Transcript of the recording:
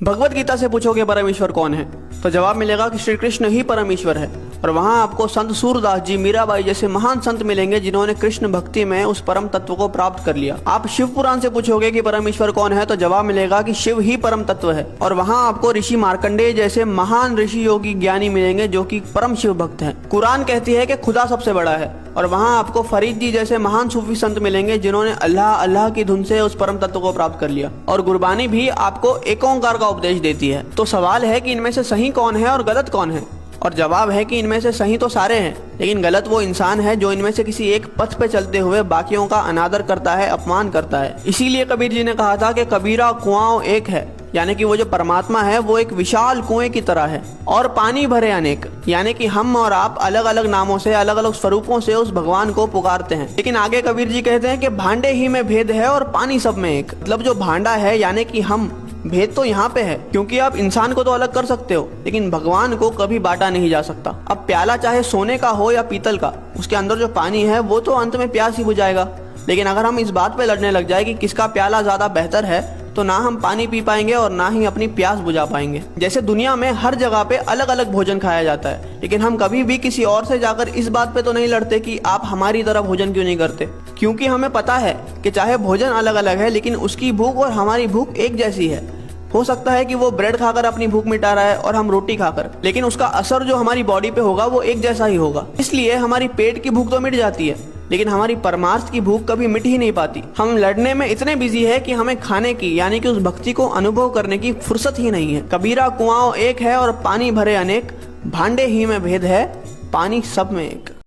भगवत गीता से पूछोगे परमेश्वर कौन है, तो जवाब मिलेगा कि श्री कृष्ण ही परमेश्वर है। और वहाँ आपको संत सूरदास जी, मीराबाई जैसे महान संत मिलेंगे जिन्होंने कृष्ण भक्ति में उस परम तत्व को प्राप्त कर लिया। आप शिव पुराण से पूछोगे कि परमेश्वर कौन है, तो जवाब मिलेगा कि शिव ही परम तत्व है। और वहाँ आपको ऋषि मार्कंडेय जैसे महान ऋषि योगी ज्ञानी मिलेंगे जो कि परम शिव भक्त हैं। कुरान कहती है कि खुदा सबसे बड़ा है। और वहाँ आपको फरीद जी जैसे महान सूफी संत मिलेंगे जिन्होंने अल्लाह अल्लाह की धुन से उस परम तत्व को प्राप्त कर लिया। और गुरबानी भी आपको एक ओंकार का उपदेश देती है। तो सवाल है कि इनमें से सही कौन है और गलत कौन है, और जवाब है कि इनमें से सही तो सारे हैं, लेकिन गलत वो इंसान है जो इनमें से किसी एक पथ पे चलते हुए बाकियों का अनादर करता है, अपमान करता है। इसीलिए कबीर जी ने कहा था कि कबीरा कुआं एक है, यानी कि वो जो परमात्मा है वो एक विशाल कुएं की तरह है, और पानी भरे अनेक, यानी कि हम और आप अलग अलग नामों से, अलग अलग स्वरूपों से उस भगवान को पुकारते हैं। लेकिन आगे कबीर जी कहते हैं कि भांडे ही में भेद है और पानी सब में एक। मतलब जो भांडा है यानी कि हम, भेद तो यहाँ पे है, क्योंकि आप इंसान को तो अलग कर सकते हो लेकिन भगवान को कभी बांटा नहीं जा सकता। अब प्याला चाहे सोने का हो या पीतल का, उसके अंदर जो पानी है वो तो अंत में प्यास ही बुझाएगा। लेकिन अगर हम इस बात पे लड़ने लग जाए कि किसका प्याला ज्यादा बेहतर है, तो ना हम पानी पी पाएंगे और ना ही अपनी प्यास बुझा पाएंगे। जैसे दुनिया में हर जगह पे अलग अलग भोजन खाया जाता है, लेकिन हम कभी भी किसी और से जाकर इस बात पे तो नहीं लड़ते कि आप हमारी तरह भोजन क्यों नहीं करते, क्योंकि हमें पता है कि चाहे भोजन अलग अलग है लेकिन उसकी भूख और हमारी भूख एक जैसी है। हो सकता है कि वो ब्रेड खाकर अपनी भूख मिटा रहा है और हम रोटी खाकर, लेकिन उसका असर जो हमारी बॉडी पे होगा वो एक जैसा ही होगा। इसलिए हमारी पेट की भूख तो मिट जाती है लेकिन हमारी परमार्थ की भूख कभी मिट ही नहीं पाती। हम लड़ने में इतने बिजी है कि हमें खाने की, यानी कि उस भक्ति को अनुभव करने की फुर्सत ही नहीं है। कबीरा कुआं एक है और पानी भरे अनेक, भांडे ही में भेद है, पानी सब में एक।